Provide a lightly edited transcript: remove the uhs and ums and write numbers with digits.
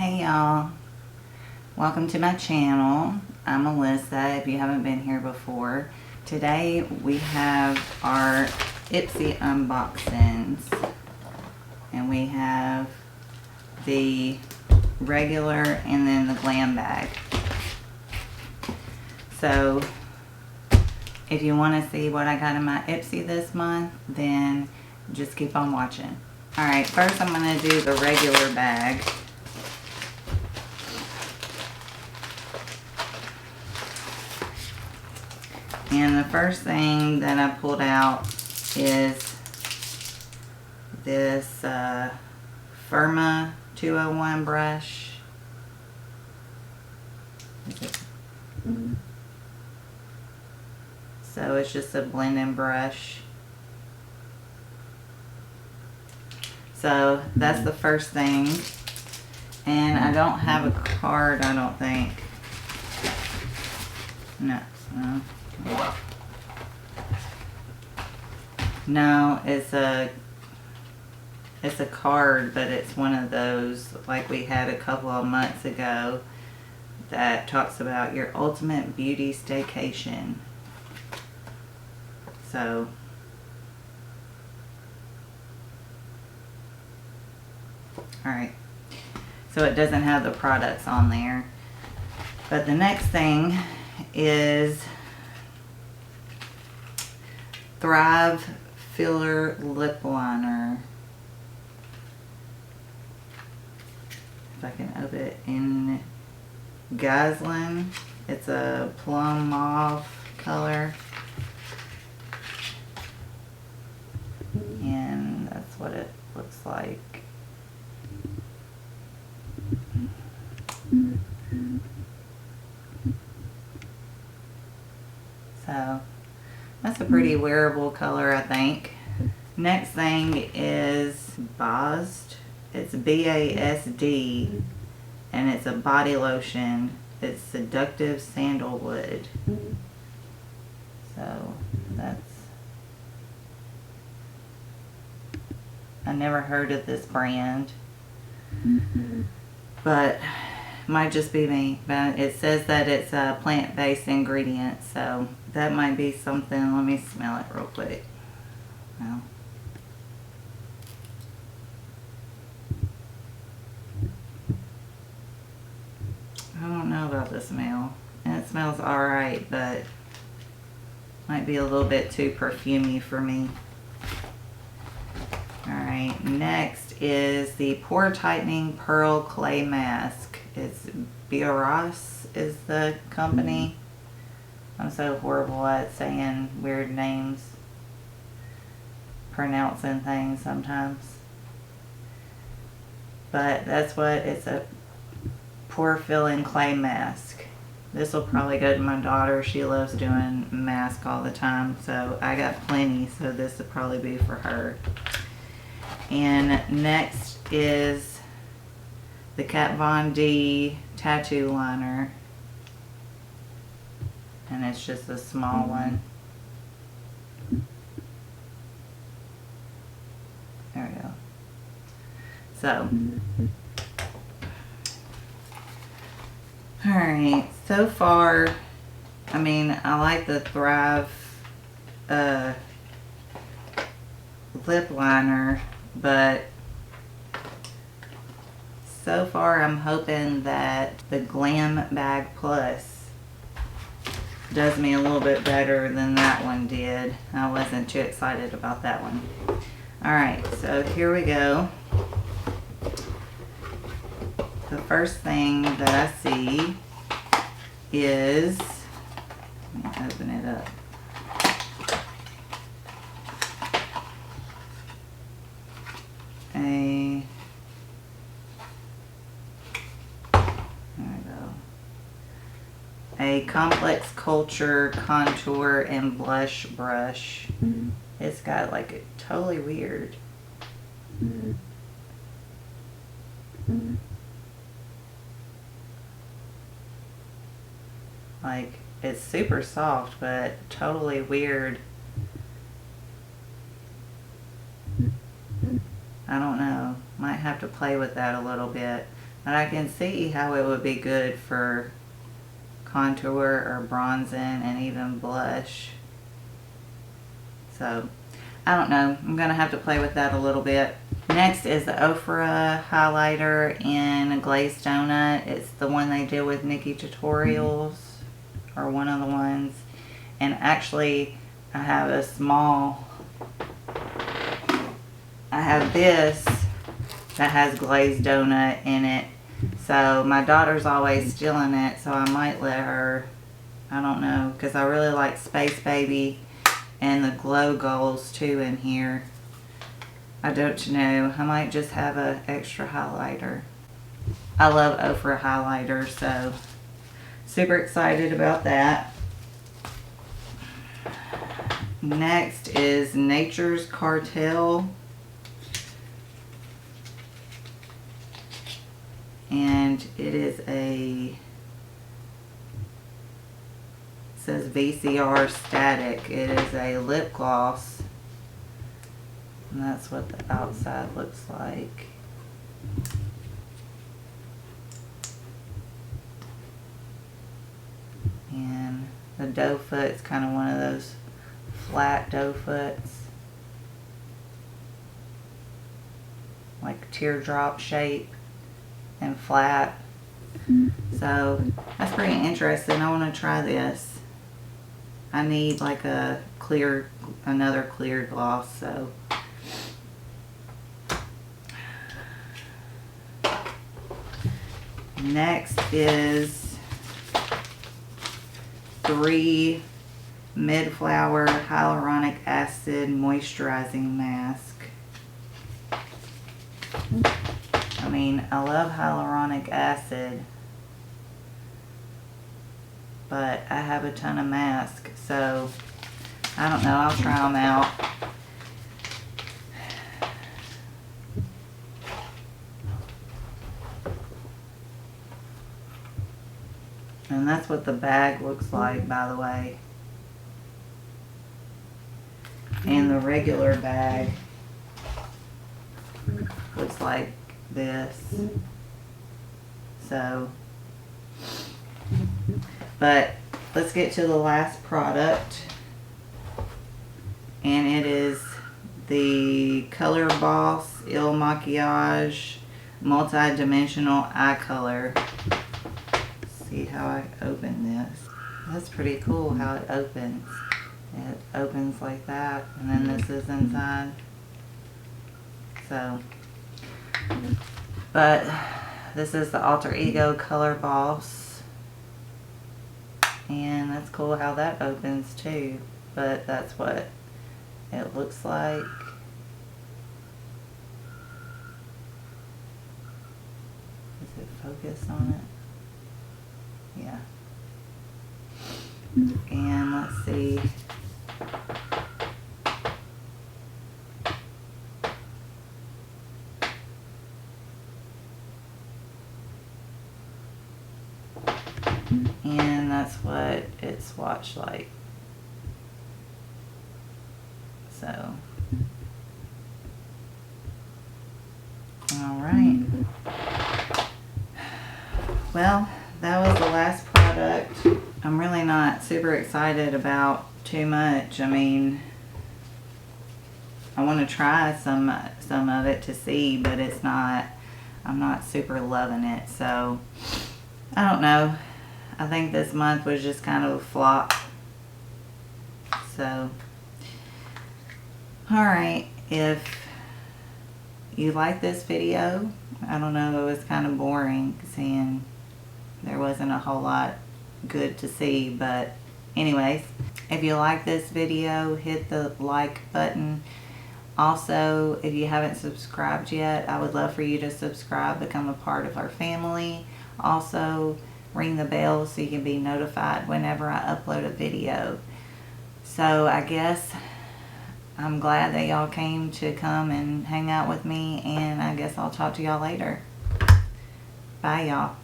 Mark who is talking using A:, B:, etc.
A: Hey y'all, welcome to my channel. I'm Melissa if you haven't been here before. Today we have our Ipsy unboxings, and we have the regular and then the glam bag. So if you want to see what I got in my Ipsy this month, then just keep on watching. Alright, first I'm going to do the regular bag. And the first thing that I pulled out is this Firma 201 brush. So it's just a blending brush. So that's the first thing. And I don't have a card, I don't think. No, it's a card, but it's one of those like we had a couple of months ago that talks about your ultimate beauty staycation. So alright, so it doesn't have the products on there. But the next thing is Thrive Filler Lip Liner. If I can open it in Gosling. It's a plum mauve color. And that's what it looks like. So that's a pretty wearable color, I think. Next thing is Basd. It's BASD, and it's a body lotion. It's Seductive Sandalwood. So that's, I never heard of this brand, but might just be me. But it says that it's a plant-based ingredient, so that might be something. Let me smell it real quick. Well, I don't know about the smell. And it smells alright, but might be a little bit too perfumey for me. Alright, next is the Pore Tightening Pearl Clay Mask. It's Bioros is the company. I'm so horrible at saying weird names, pronouncing things sometimes. But that's what it's a pore filling clay mask. This will probably go to my daughter. She loves doing masks all the time, so I got plenty, so this will probably be for her. And next is the Kat Von D tattoo liner, and it's just a small one. There we go. So alright, so far, I mean, I like the Thrive lip liner, but so far I'm hoping that the Glam Bag Plus does me a little bit better than that one did. I wasn't too excited about that one. Alright, so here we go. The first thing that I see is, let me open it up. A Complex Culture contour and blush brush. It's got like a totally weird. Like, it's super soft, but totally weird. I don't know. Might have to play with that a little bit. And I can see how it would be good for contour or bronzing and even blush. So, I don't know. I'm going to have to play with that a little bit. Next is the Ofra highlighter in a glazed donut. It's the one they did with Nikki Tutorials, or one of the ones. And actually, I have a small, I have this that has glazed donut in it. So my daughter's always stealing it, so I might let her, I don't know, because I really like Space Baby and the Glow Goals too in here. I don't know, I might just have an extra highlighter. I love Ofra highlighter, so super excited about that. Next is Nature's Cartel. And it is it says VCR Static. It is a lip gloss. And that's what the outside looks like. And the doe foot's kind of one of those flat doe foots. Like teardrop shape and flat. So that's pretty interesting. I want to try this. I need like another clear gloss, so. Next is 3 Mid-Flower Hyaluronic Acid Moisturizing Mask. I mean, I love hyaluronic acid, but I have a ton of masks, so I don't know, I'll try them out. And that's what the bag looks like, by the way. And the regular bag looks like this. So, but let's get to the last product, and it is the Color Boss Il Makiage Multi-Dimensional Eye Color. See how I open this. That's pretty cool how it opens. It opens like that, and then this is inside. So, but this is the Alter Ego Color Boss, and that's cool how that opens too. But that's what it looks like. Is it focused on it? Yeah. And let's see. And that's what it swatched like. So, alright. Well, that was the last product. I'm really not super excited about too much. I mean, I want to try some of it to see, but I'm not super loving it. So, I don't know. I think this month was just kind of a flop. So, alright, if you like this video, I don't know, it was kind of boring seeing there wasn't a whole lot good to see, but anyways, if you like this video, hit the like button. Also, if you haven't subscribed yet, I would love for you to subscribe, become a part of our family. Also, ring the bell so you can be notified whenever I upload a video. So I guess I'm glad that y'all came to come and hang out with me, and I guess I'll talk to y'all later. Bye, y'all.